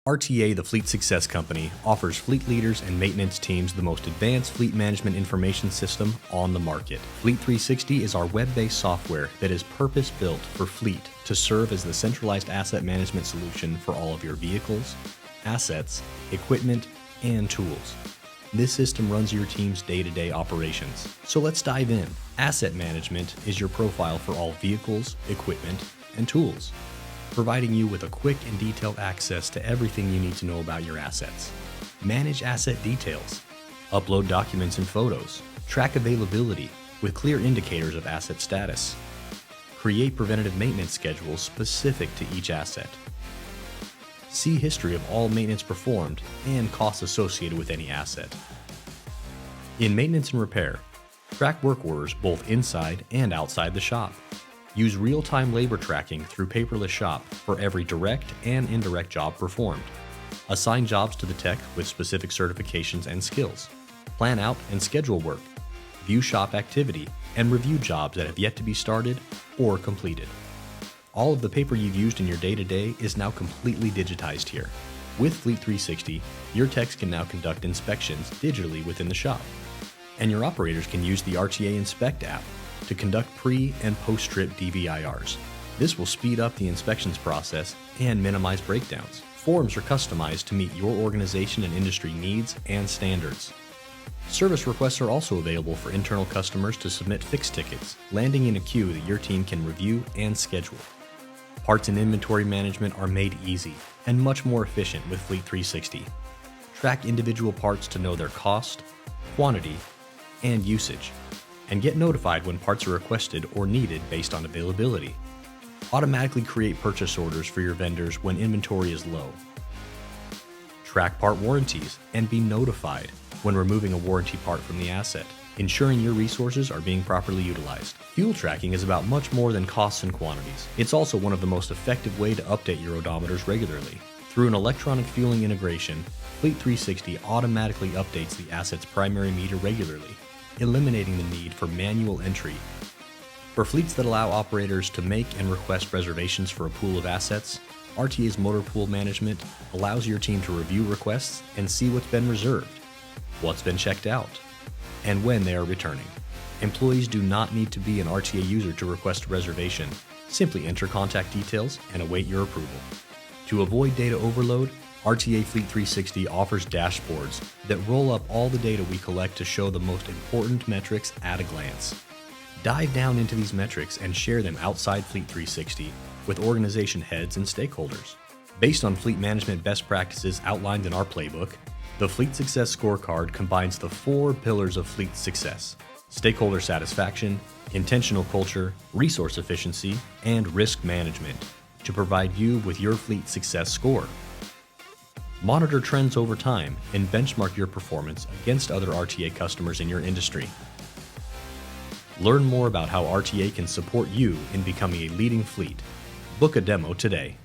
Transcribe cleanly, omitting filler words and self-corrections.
RTA, the Fleet Success Company, offers fleet leaders and maintenance teams the most advanced fleet management information system on the market. Fleet360 is our web-based software that is purpose-built for fleet to serve as the centralized asset management solution for all of your vehicles, assets, equipment, and tools. This system runs your team's day-to-day operations. So let's dive in. Asset management is your profile for all vehicles, equipment, and tools, providing you with a quick and detailed access to everything you need to know about your assets. Manage asset details, upload documents and photos, track availability with clear indicators of asset status, create preventative maintenance schedules specific to each asset, see history of all maintenance performed and costs associated with any asset. In maintenance and repair, track work orders both inside and outside the shop. Use real-time labor tracking through Paperless Shop for every direct and indirect job performed. Assign jobs to the tech with specific certifications and skills. Plan out and schedule work. View shop activity and review jobs that have yet to be started or completed. All of the paper you've used in your day-to-day is now completely digitized here. With Fleet360, your techs can now conduct inspections digitally within the shop. And your operators can use the RTA Inspect app to conduct pre- and post-trip DVIRs. This will speed up the inspections process and minimize breakdowns. Forms are customized to meet your organization and industry needs and standards. Service requests are also available for internal customers to submit fixed tickets, landing in a queue that your team can review and schedule. Parts and inventory management are made easy and much more efficient with Fleet360. Track individual parts to know their cost, quantity, and usage, and get notified when parts are requested or needed based on availability. Automatically create purchase orders for your vendors when inventory is low. Track part warranties and be notified when removing a warranty part from the asset, ensuring your resources are being properly utilized. Fuel tracking is about much more than costs and quantities. It's also one of the most effective ways to update your odometers regularly. Through an electronic fueling integration, Fleet360 automatically updates the asset's primary meter regularly, eliminating the need for manual entry. For fleets that allow operators to make and request reservations for a pool of assets, RTA's Motor Pool Management allows your team to review requests and see what's been reserved, what's been checked out, and when they are returning. Employees do not need to be an RTA user to request a reservation. Simply enter contact details and await your approval. To avoid data overload, RTA Fleet360 offers dashboards that roll up all the data we collect to show the most important metrics at a glance. Dive down into these metrics and share them outside Fleet360 with organization heads and stakeholders. Based on fleet management best practices outlined in our playbook, the Fleet Success Scorecard combines the 4 pillars of fleet success: stakeholder satisfaction, intentional culture, resource efficiency, and risk management to provide you with your fleet success score. Monitor trends over time and benchmark your performance against other RTA customers in your industry. Learn more about how RTA can support you in becoming a leading fleet. Book a demo today.